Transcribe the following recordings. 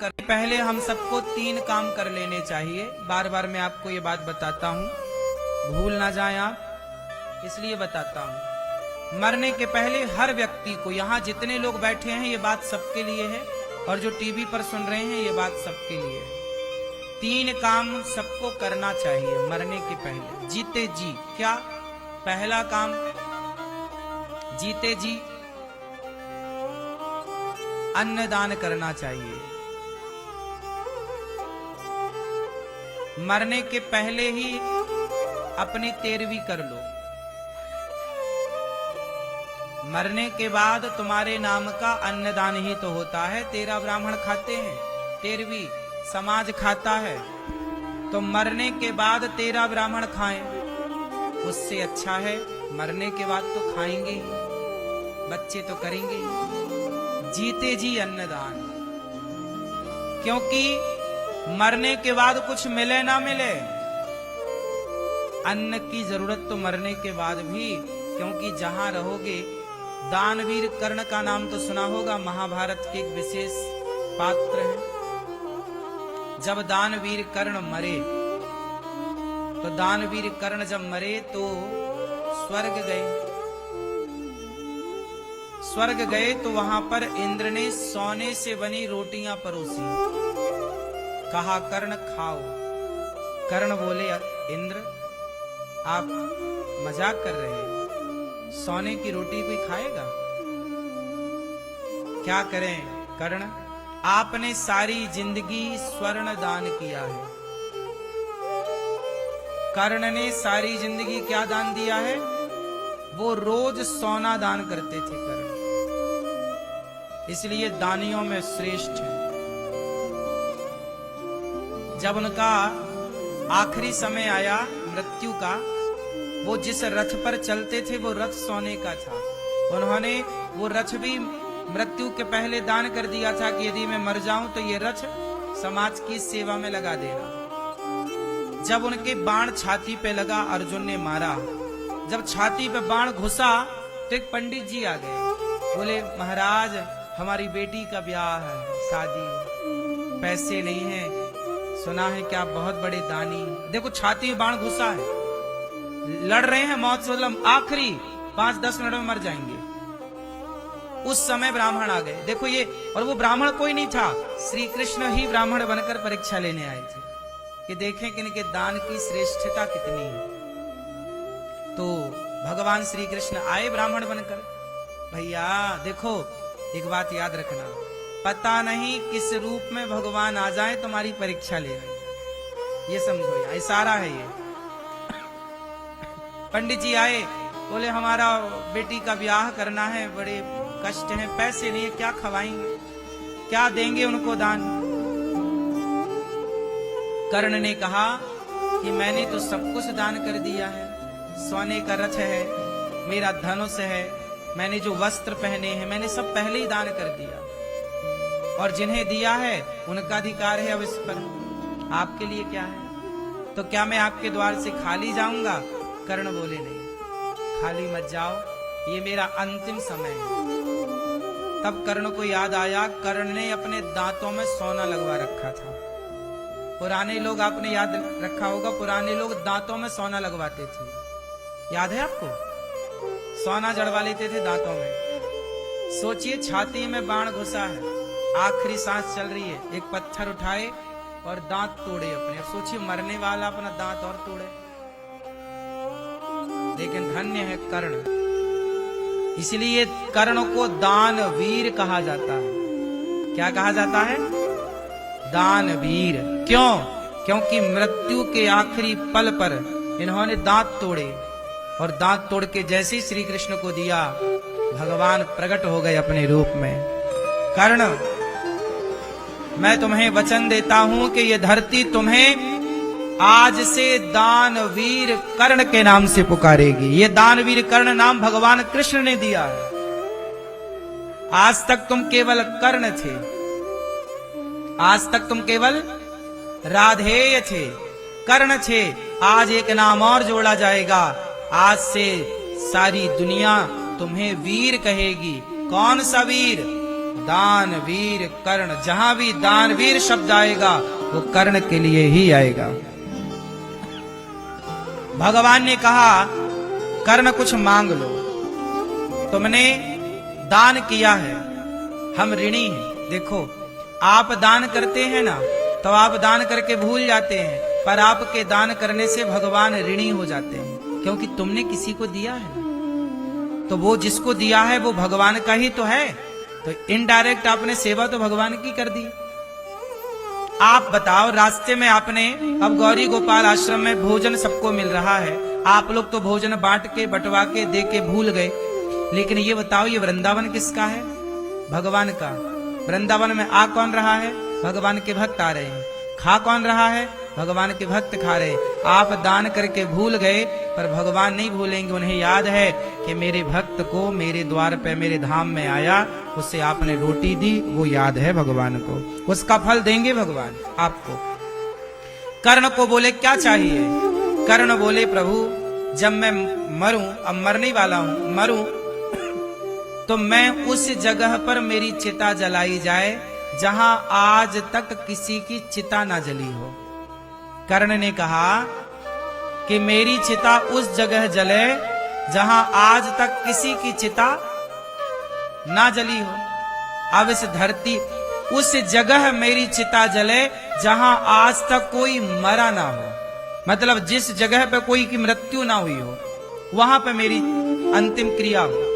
कर, पहले हम सबको 3 काम कर लेने चाहिए। बार बार मैं आपको ये बात बताता हूँ, भूल ना जाएं आप, इसलिए बताता हूँ। मरने के पहले हर व्यक्ति को, यहाँ जितने लोग बैठे हैं ये बात सबके लिए है, और जो टीवी पर सुन रहे हैं ये बात सबके लिए है। 3 काम सबको करना चाहिए मरने के पहले, जीते जी। क्या? पहला काम, जीते जी अन्नदान करना चाहिए। मरने के पहले ही अपनी 13वीं कर लो। मरने के बाद तुम्हारे नाम का अन्नदान ही तो होता है। 13 ब्राह्मण खाते हैं, 13वीं समाज खाता है, तो मरने के बाद 13 ब्राह्मण खाएं, उससे अच्छा है मरने के बाद तो खाएंगे ही, बच्चे तो करेंगे ही। जीते जी अन्नदान, क्योंकि मरने के बाद कुछ मिले ना मिले, अन्न की जरूरत तो मरने के बाद भी, क्योंकि जहां रहोगे। दानवीर कर्ण का नाम तो सुना होगा, महाभारत के एक विशेष पात्र है। जब दानवीर कर्ण मरे, तो दानवीर कर्ण जब मरे तो स्वर्ग गए। स्वर्ग गए तो वहां पर इंद्र ने सोने से बनी रोटियां परोसी, कहा कर्ण खाओ। कर्ण बोले इंद्र आप मजाक कर रहे हैं, सोने की रोटी कोई खाएगा? क्या करें कर्ण, आपने सारी जिंदगी स्वर्ण दान किया है। कर्ण ने सारी जिंदगी क्या दान दिया है? वो रोज सोना दान करते थे कर्ण, इसलिए दानियों में श्रेष्ठ है। जब उनका आखिरी समय आया मृत्यु का, वो जिस रथ पर चलते थे वो रथ सोने का था। उन्होंने वो रथ भी मृत्यु के पहले दान कर दिया था कि यदि मैं मर जाऊं तो ये रथ समाज की सेवा में लगा देना। जब उनके बाण छाती पे लगा, अर्जुन ने मारा, जब छाती पे बाण घुसा तो एक पंडित जी आ गए, बोले महाराज हमारी बेटी का ब्याह है, शादी, पैसे नहीं है, सुना है कि आप बहुत बड़े दानी। देखो छाती में बाण घुसा है, लड़ रहे हैं मौत से, मतलब आखिरी 5-10 मिनट में मर जाएंगे। उस समय ब्राह्मण आ गए, देखो ये, और वो ब्राह्मण कोई नहीं था, श्री कृष्ण ही ब्राह्मण बनकर परीक्षा लेने आए थे कि देखें कि इनके दान की श्रेष्ठता कितनी है। तो भगवान श्री कृष्ण आए ब्राह्मण बनकर। भैया देखो एक बात याद रखना, पता नहीं किस रूप में भगवान आ जाए तुम्हारी परीक्षा ले रहे, ये समझो, यार इशारा है ये। पंडित जी आए, बोले हमारा बेटी का ब्याह करना है, बड़े कष्ट हैं, पैसे नहीं है, क्या खवाएंगे, क्या देंगे उनको दान? कर्ण ने कहा कि मैंने तो सब कुछ दान कर दिया है, सोने का रथ है, मेरा धनुष है, मैंने जो वस्त्र पहने हैं मैंने सब पहले ही दान कर दिया, और जिन्हें दिया है उनका अधिकार है अब इस पर, आपके लिए क्या है? तो क्या मैं आपके द्वार से खाली जाऊंगा? कर्ण बोले नहीं, खाली मत जाओ, ये मेरा अंतिम समय है। तब कर्ण को याद आया, कर्ण ने अपने दांतों में सोना लगवा रखा था। पुराने लोग, आपने याद रखा होगा, पुराने लोग दांतों में सोना लगवाते थे, याद है आपको? सोना जड़वा लेते थे दांतों में। सोचिए छाती में बाण घुसा है, आखिरी सांस चल रही है, एक पत्थर उठाए और दांत तोड़े अपने। अब सोचिए मरने वाला अपना दांत और तोड़े, लेकिन धन्य है कर्ण, इसलिए कर्ण को दानवीर कहा जाता है। क्या कहा जाता है? दानवीर। क्यों? क्योंकि मृत्यु के आखिरी पल पर इन्होंने दांत तोड़े, और दांत तोड़ के जैसे ही श्री कृष्ण को दिया, भगवान प्रकट हो गए अपने रूप में। कर्ण, मैं तुम्हें वचन देता हूं कि ये धरती तुम्हें आज से दानवीर कर्ण के नाम से पुकारेगी। ये दानवीर कर्ण नाम भगवान कृष्ण ने दिया है। आज तक तुम केवल कर्ण थे, आज तक तुम केवल राधेय थे, कर्ण थे। आज एक नाम और जोड़ा जाएगा, आज से सारी दुनिया तुम्हें वीर कहेगी। कौन सा वीर? दानवीर कर्ण, जहां भी दानवीर शब्द आएगा वो कर्ण के लिए ही आएगा। भगवान ने कहा कर्ण कुछ मांग लो, तुमने दान किया है, हम ऋणी हैं। देखो आप दान करते हैं ना, तो आप दान करके भूल जाते हैं, पर आपके दान करने से भगवान ऋणी हो जाते हैं, क्योंकि तुमने किसी को दिया है, तो वो जिसको दिया है वो भगवान का ही तो है, तो इनडायरेक्ट आपने सेवा तो भगवान की कर दी। आप बताओ, रास्ते में आपने, अब गौरी गोपाल आश्रम में भोजन सबको मिल रहा है, आप लोग तो भोजन बांट के बंटवा के दे के भूल गए, लेकिन ये बताओ ये वृंदावन किसका है? भगवान का। वृंदावन में आ कौन रहा है? भगवान के भक्त आ रहे हैं। खा कौन रहा है? भगवान के भक्त खा रहे। आप दान करके भूल गए, पर भगवान नहीं भूलेंगे, उन्हें याद है कि मेरे भक्त को मेरे द्वार पे मेरे धाम में आया, उससे आपने रोटी दी, वो याद है भगवान को, उसका फल देंगे भगवान आपको। कर्ण को बोले क्या चाहिए? कर्ण बोले प्रभु जब मैं मरूं, अब मरने वाला हूं, मरूं तो मैं उस जगह पर मेरी चिता जलाई जाए जहां आज तक किसी की चिता ना जली हो। कर्ण ने कहा कि मेरी चिता उस जगह जले जहां आज तक किसी की चिता ना जली हो। अब इस धरती, उस जगह मेरी चिता जले जहां आज तक कोई मरा ना हो, मतलब जिस जगह पे कोई की मृत्यु ना हुई हो, वहां पे मेरी अंतिम क्रिया हो।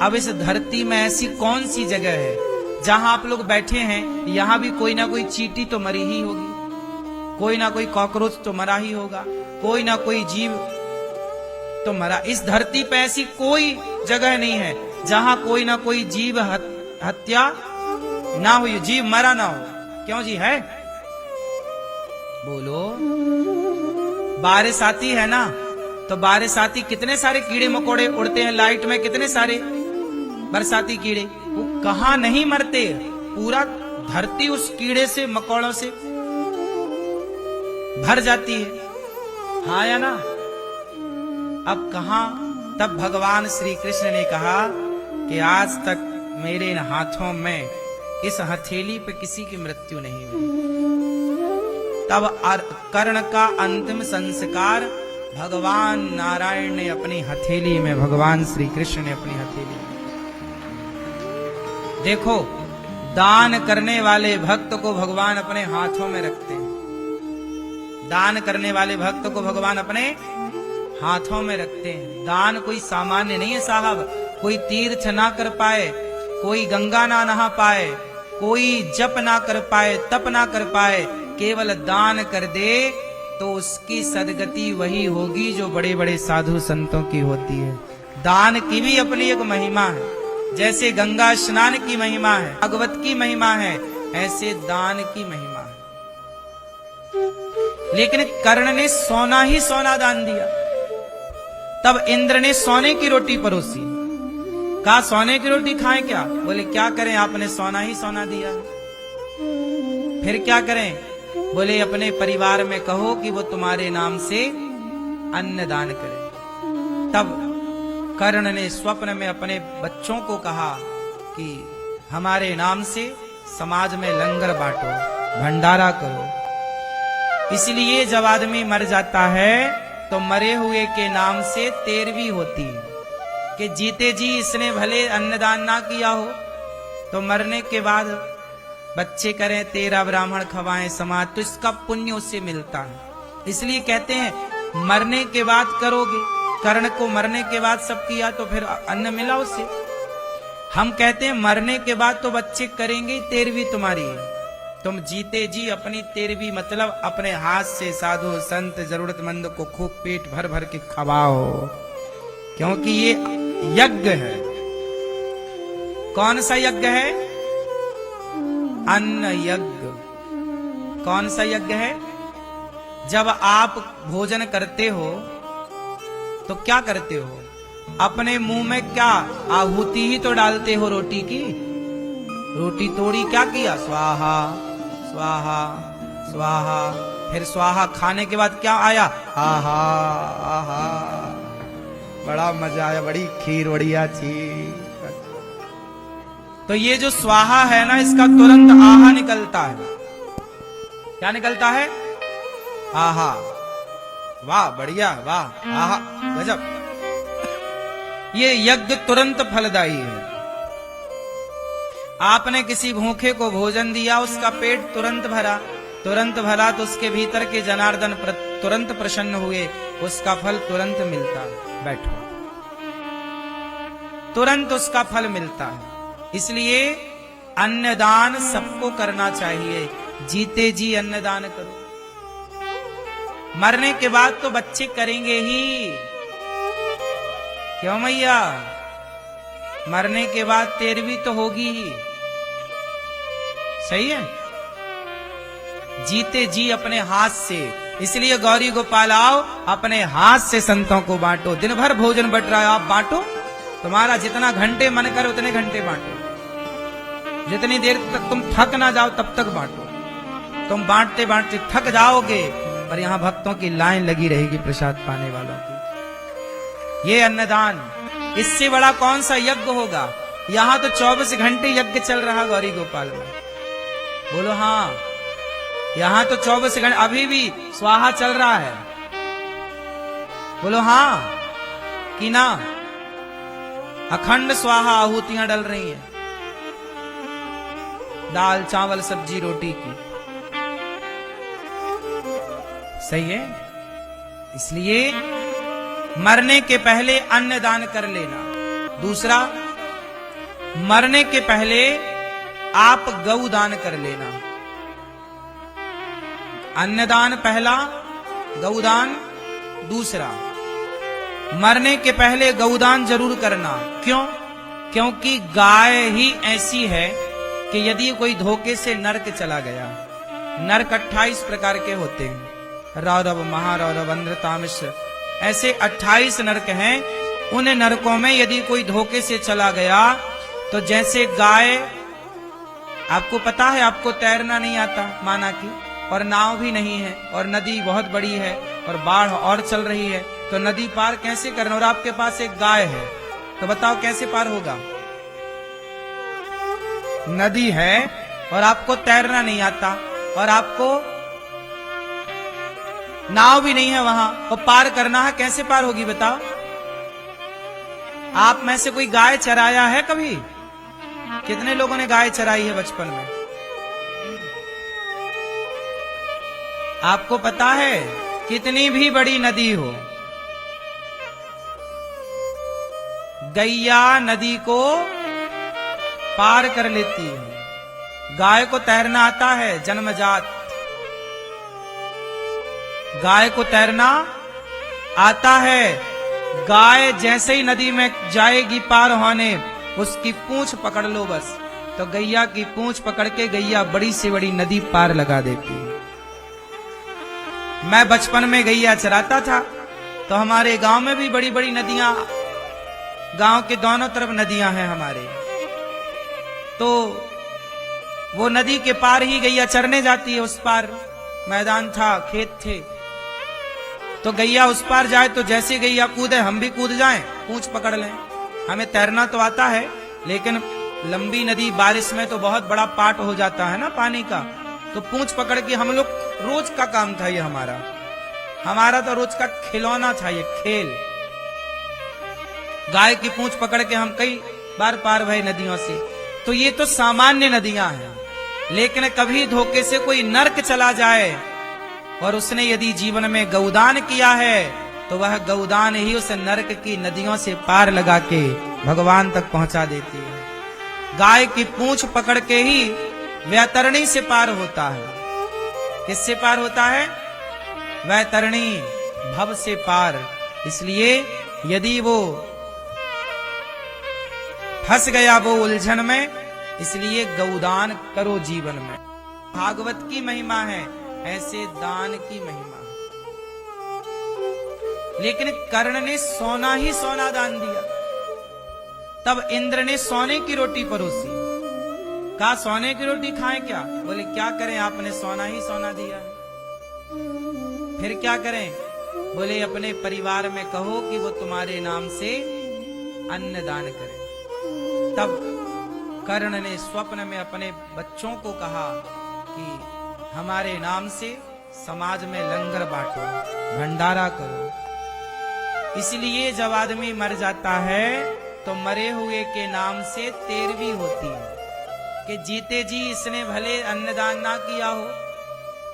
अब इस धरती में ऐसी कौन सी जगह है जहां आप लोग बैठे हैं, यहां भी कोई ना कोई चींटी तो मरी ही होगी, कोई ना कोई कॉकरोच तो मरा ही होगा, कोई ना कोई जीव तो मरा। इस धरती पे ऐसी कोई जगह नहीं है जहां कोई ना कोई जीव हत्या ना हुई, जीव मरा ना हो। क्यों जी है? बोलो। बारिश आती है ना, तो बारिश आती, कितने सारे कीड़े मकोड़े उड़ते हैं लाइट में, कितने सारे बरसाती कीड़े, वो कहां नहीं मरते, पूरा धरती उस कीड़े से मकोड़ों से भर जाती है, हाँ या ना? अब कहां? तब भगवान श्री कृष्ण ने कहा कि आज तक मेरे इन हाथों में, इस हथेली पे किसी की मृत्यु नहीं हुई। तब कर्ण का अंतिम संस्कार भगवान नारायण ने अपनी हथेली में, भगवान श्री कृष्ण ने अपनी हथेली में। देखो, दान करने वाले भक्त को भगवान अपने हाथों में रखते हैं। दान करने वाले भक्त को भगवान अपने हाथों में रखते हैं। दान कोई सामान्य नहीं है साहब, कोई तीर्थ ना कर पाए, कोई गंगा ना नहा पाए, कोई जप ना कर पाए, तप ना कर पाए, केवल दान कर दे तो उसकी सदगति वही होगी जो बड़े बड़े साधु संतों की होती है। दान की भी अपनी एक महिमा है, जैसे गंगा स्नान की महिमा है, भगवत की महिमा है, ऐसे दान की महिमा है। लेकिन कर्ण ने सोना ही सोना दान दिया। तब इंद्र ने सोने की रोटी परोसी, कहा सोने की रोटी खाएं क्या? बोले क्या करें, आपने सोना ही सोना दिया, फिर क्या करें? बोले अपने परिवार में कहो कि वो तुम्हारे नाम से अन्न दान करे। तब कर्ण ने स्वप्न में अपने बच्चों को कहा कि हमारे नाम से समाज में लंगर बांटो, भंडारा करो। इसलिए जब आदमी मर जाता है तो मरे हुए के नाम से तेरवी होती है कि जीते जी इसने भले अन्नदान ना किया हो, तो मरने के बाद बच्चे करें 13 ब्राह्मण खवाएं समाज, तो इसका पुण्य उससे मिलता है। इसलिए कहते हैं मरने के बाद करोगे। कर्ण को मरने के बाद सब किया तो फिर अन्न मिला उससे। हम कहते हैं मरने के बाद तो बच्चे करेंगे 13वीं तुम्हारी, तुम जीते जी अपनी 13वीं मतलब अपने हाथ से साधु संत जरूरतमंद को खूब पेट भर भर के खवाओ, क्योंकि ये यज्ञ है। कौन सा यज्ञ है? अन्न यज्ञ। कौन सा यज्ञ है? जब आप भोजन करते हो तो क्या करते हो? अपने मुंह में क्या आहुति ही तो डालते हो रोटी की। रोटी तोड़ी, क्या किया? स्वाहा स्वाहा स्वाहा। फिर स्वाहा खाने के बाद क्या आया? आहा आहा, बड़ा मजा आया, बड़ी खीर बढ़िया थी। तो ये जो स्वाहा है ना, इसका तुरंत आहा निकलता है। क्या निकलता है? आहा। वाह, बढ़िया, वाह, आहा, गजब। ये यज्ञ तुरंत फलदायी है। आपने किसी भूखे को भोजन दिया, उसका पेट तुरंत भरा तो उसके भीतर के जनार्दन तुरंत प्रसन्न हुए, उसका फल तुरंत मिलता है। बैठो, तुरंत उसका फल मिलता है। इसलिए अन्नदान सबको करना चाहिए। जीते जी अन्नदान करो। मरने के बाद तो बच्चे करेंगे ही, क्यों मैया? मरने के बाद तेरहवीं तो होगी ही, सही है? जीते जी अपने हाथ से। इसलिए गौरी गोपाल आओ, अपने हाथ से संतों को बांटो। दिन भर भोजन बट रहा है, आप बांटो। तुम्हारा जितना घंटे मन करे उतने घंटे बांटो। जितनी देर तक तुम थक ना जाओ तब तक बांटो। तुम बांटते बांटते थक जाओगे, पर यहां भक्तों की लाइन लगी रहेगी प्रसाद पाने वालों की। ये अन्नदान, इससे बड़ा कौन सा यज्ञ होगा? यहां तो 24 घंटे यज्ञ चल रहा गौरी गोपाल में। बोलो हाँ, यहां तो 24 घंटे अभी भी स्वाहा चल रहा है। बोलो हाँ कि ना? अखंड स्वाहा आहुतियां डल रही हैं, दाल चावल सब्जी रोटी की। सही है? इसलिए मरने के पहले अन्नदान कर लेना। दूसरा, मरने के पहले आप गौदान कर लेना। अन्नदान पहला, गौदान दूसरा। मरने के पहले गौदान जरूर करना। क्यों? क्योंकि गाय ही ऐसी है कि यदि कोई धोखे से नरक चला गया, नरक 28 प्रकार के होते हैं, रौरव, महारौरव, अंध्र, तामस, ऐसे 28 नरक हैं। उन नरकों में यदि कोई धोखे से चला गया तो जैसे गाय, आपको पता है आपको तैरना नहीं आता माना कि, और नाव भी नहीं है, और नदी बहुत बड़ी है और बाढ़ और चल रही है, तो नदी पार कैसे करना? और आपके पास एक गाय है, तो बताओ कैसे पार होगा? नदी है और आपको तैरना नहीं आता और आपको नाव भी नहीं है वहां, और पार करना है, कैसे पार होगी बताओ? आप में से कोई गाय चराया है कभी? कितने लोगों ने गाय चराई है बचपन में? आपको पता है कितनी भी बड़ी नदी हो, गैया नदी को पार कर लेती है। गाय को तैरना आता है, जन्मजात। गाय को तैरना आता है। गाय जैसे ही नदी में जाएगी पार होने, उसकी पूंछ पकड़ लो बस, तो गैया की पूंछ पकड़ के गैया बड़ी से बड़ी नदी पार लगा देती है। मैं बचपन में गैया चराता था, तो हमारे गांव में भी बड़ी बड़ी नदियां, गांव के दोनों तरफ नदियां हैं हमारे, तो वो नदी के पार ही गैया चरने जाती है। उस पार मैदान था, खेत थे, तो गैया उस पार जाए तो जैसे गैया कूदे हम भी कूद जाएं, पूंछ पकड़ लें। हमें तैरना तो आता है, लेकिन लंबी नदी बारिश में तो बहुत बड़ा पाट हो जाता है ना पानी का, तो पूंछ पकड़ के हम लोग, रोज का काम था ये हमारा तो रोज का खिलौना था ये खेल। गाय की पूंछ पकड़ के हम कई बार पार भए नदियों से। तो ये तो सामान्य नदियां हैं, लेकिन कभी धोखे से कोई नरक चला जाए और उसने यदि जीवन में गौदान किया है, तो वह गौदान ही उस नरक की नदियों से पार लगा के भगवान तक पहुंचा देती है। गाय की पूंछ पकड़ के ही वैतरणी से पार होता है। किससे पार होता है? वैतरणी, भव से पार। इसलिए यदि वो फंस गया वो उलझन में, इसलिए गौदान करो जीवन में। भागवत की महिमा है, ऐसे दान की महिमा है। लेकिन कर्ण ने सोना ही सोना दान दिया, तब इंद्र ने सोने की रोटी परोसी। कहा सोने की रोटी खाएं क्या? बोले क्या करें, आपने सोना ही सोना दिया है, फिर क्या करें? बोले अपने परिवार में कहो कि वो तुम्हारे नाम से अन्न दान करें। तब कर्ण ने स्वप्न में अपने बच्चों को कहा कि हमारे नाम से समाज में लंगर बांटो, भंडारा करो। इसलिए जब आदमी मर जाता है तो मरे हुए के नाम से तेरवी होती है कि जीते जी इसने भले अन्नदान ना किया हो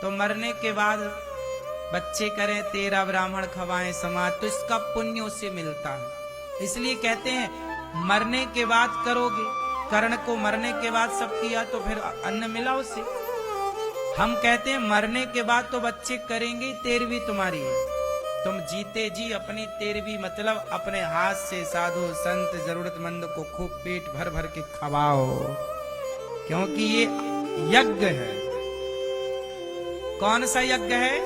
तो मरने के बाद बच्चे करें 13 ब्राह्मण खवाएं समाज, तो इसका पुण्य उसे मिलता है। इसलिए कहते हैं मरने के बाद करोगे। कर्ण को मरने के बाद सब किया तो फिर अन्न मिला उसे। हम कहते हैं मरने के बाद तो बच्चे करेंगे, तेरवी तुम्हारी है। तुम जीते जी अपनी तेरवी मतलब अपने हाथ से साधु संत जरूरतमंद को खूब पेट भर भर के खवाओ, क्योंकि ये यज्ञ है। कौन सा यज्ञ है?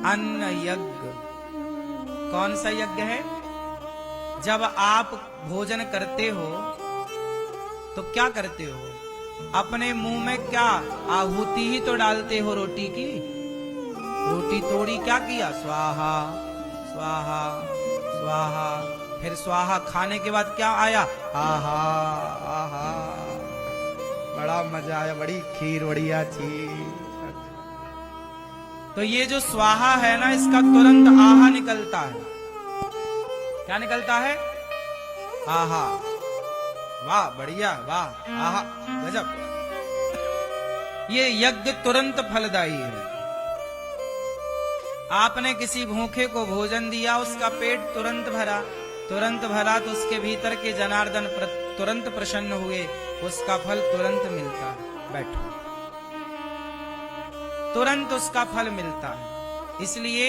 अन्न यज्ञ। कौन सा यज्ञ है? जब आप भोजन करते हो तो क्या करते हो? अपने मुंह में क्या आहुति ही तो डालते हो रोटी की। रोटी तोड़ी, क्या किया? स्वाहा स्वाहा स्वाहा। फिर स्वाहा खाने के बाद क्या आया? आहा आहा, बड़ा मजा आया, बड़ी खीर बढ़िया थी। तो ये जो स्वाहा है ना, इसका तुरंत आहा निकलता है। क्या निकलता है? आहा, वाह बढ़िया, वाह आहा, गजब। ये यज्ञ तुरंत फलदायी है। आपने किसी भूखे को भोजन दिया, उसका पेट तुरंत भरा तो उसके भीतर के जनार्दन तुरंत प्रसन्न हुए, उसका फल तुरंत मिलता है। बैठो, तुरंत उसका फल मिलता है। इसलिए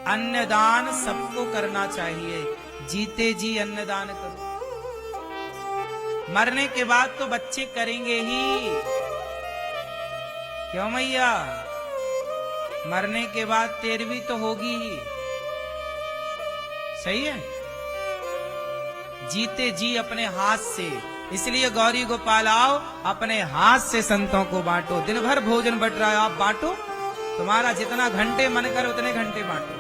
अन्नदान सबको करना चाहिए। जीते जी अन्नदान करो। मरने के बाद तो बच्चे करेंगे ही, क्यों मैया? मरने के बाद तेरवी तो होगी ही, सही है। जीते जी अपने हाथ से, इसलिए गौरी गोपाल आओ, अपने हाथ से संतों को बांटो। दिन भर भोजन बट रहा है, आप बांटो। तुम्हारा जितना घंटे मन करे उतने घंटे बांटो।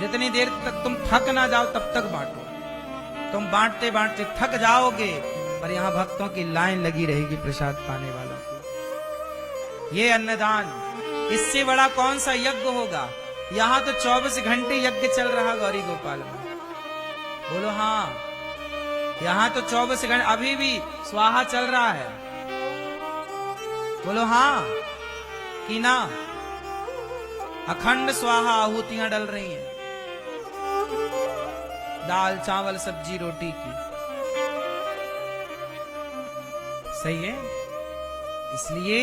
जितनी देर तक तुम थक ना जाओ तब तक बांटो। तुम बांटते बांटते थक जाओगे, पर यहाँ भक्तों की लाइन लगी रहेगी प्रसाद पाने वालों की। ये अन्नदान, इससे बड़ा कौन सा यज्ञ होगा? यहाँ तो 24 घंटे यज्ञ चल रहा गौरी गोपाल में। बोलो हाँ, यहाँ तो 24 घंटे अभी भी स्वाहा चल रहा है। बोलो हाँ कि ना? अखंड स्वाहा आहुतियां डल रही हैं, दाल चावल सब्जी रोटी की। सही है। इसलिए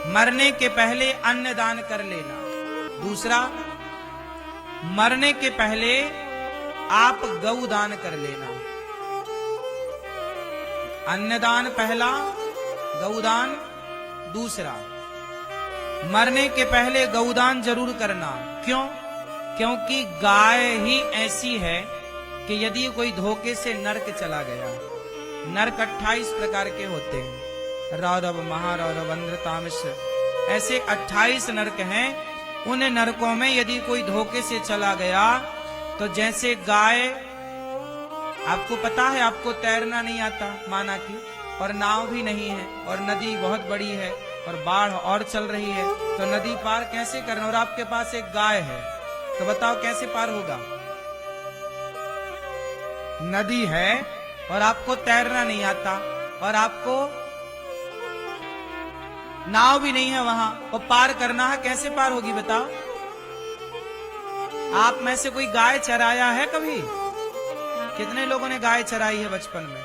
मरने के पहले अन्न दान कर लेना। दूसरा, मरने के पहले आप गौ दान कर लेना। अन्नदान पहला, गौदान दूसरा। मरने के पहले गौदान जरूर करना। क्यों? क्योंकि गाय ही ऐसी है कि यदि कोई धोखे से नरक चला गया, नरक 28 प्रकार के होते हैं, रौरव, महारौरव, अंध्र, तामस, ऐसे 28 नरक हैं। उन नरकों में यदि कोई धोखे से चला गया तो जैसे गाय, आपको पता है आपको तैरना नहीं आता माना कि, और नाव भी नहीं है, और नदी बहुत बड़ी है और बाढ़ और चल रही है, तो नदी पार कैसे करना? और आपके पास एक गाय है, तो बताओ कैसे पार होगा? नदी है और आपको तैरना नहीं आता, और आपको नाव भी नहीं है वहां, और पार करना है, कैसे पार होगी बताओ? आप में से कोई गाय चराया है कभी? कितने लोगों ने गाय चराई है बचपन में?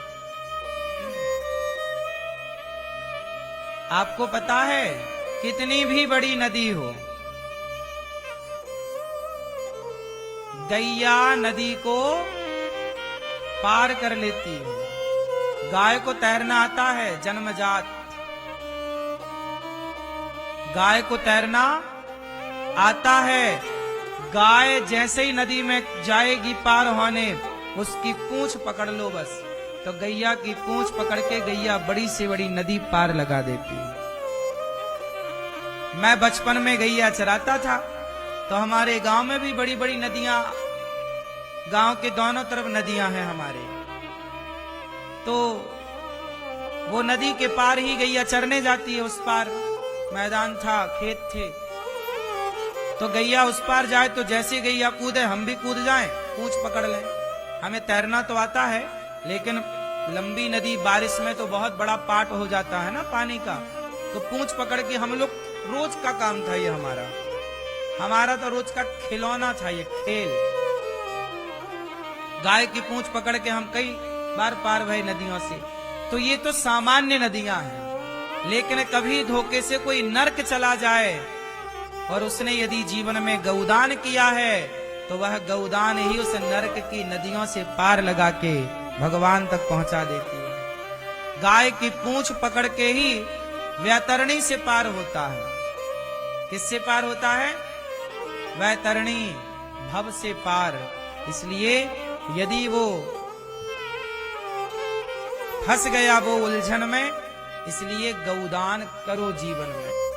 आपको पता है कितनी भी बड़ी नदी हो, गैया नदी को पार कर लेती है। गाय को तैरना आता है, जन्मजात। गाय को तैरना आता है। गाय जैसे ही नदी में जाएगी पार होने, उसकी पूंछ पकड़ लो बस, तो गैया की पूंछ पकड़ के गैया बड़ी से बड़ी नदी पार लगा देती है। मैं बचपन में गैया चराता था, तो हमारे गांव में भी बड़ी बड़ी नदियां, गांव के दोनों तरफ नदियां हैं हमारे। तो वो नदी के पार ही गैया चरने जाती है। उस पार मैदान था, खेत थे, तो गैया उस पार जाए तो जैसे गैया कूदे हम भी कूद जाएं, पूंछ पकड़ लें। हमें तैरना तो आता है, लेकिन लंबी नदी बारिश में तो बहुत बड़ा पाट हो जाता है ना पानी का, तो पूंछ पकड़ के हम लोग, रोज का काम था ये हमारा तो रोज का खिलौना था ये खेल। गाय की पूंछ पकड़ के हम कई बार पार भए नदियों से। तो ये तो सामान्य नदियां हैं, लेकिन कभी धोखे से कोई नर्क चला जाए और उसने यदि जीवन में गौदान किया है, तो वह गौदान ही उस नर्क की नदियों से पार लगा के भगवान तक पहुंचा देती है। गाय की पूंछ पकड़ के ही वैतरणी से पार होता है। किससे पार होता है? वैतरणी, भव से पार। इसलिए यदि वो फंस गया वो उलझन में, इसलिए गौदान करो जीवन में।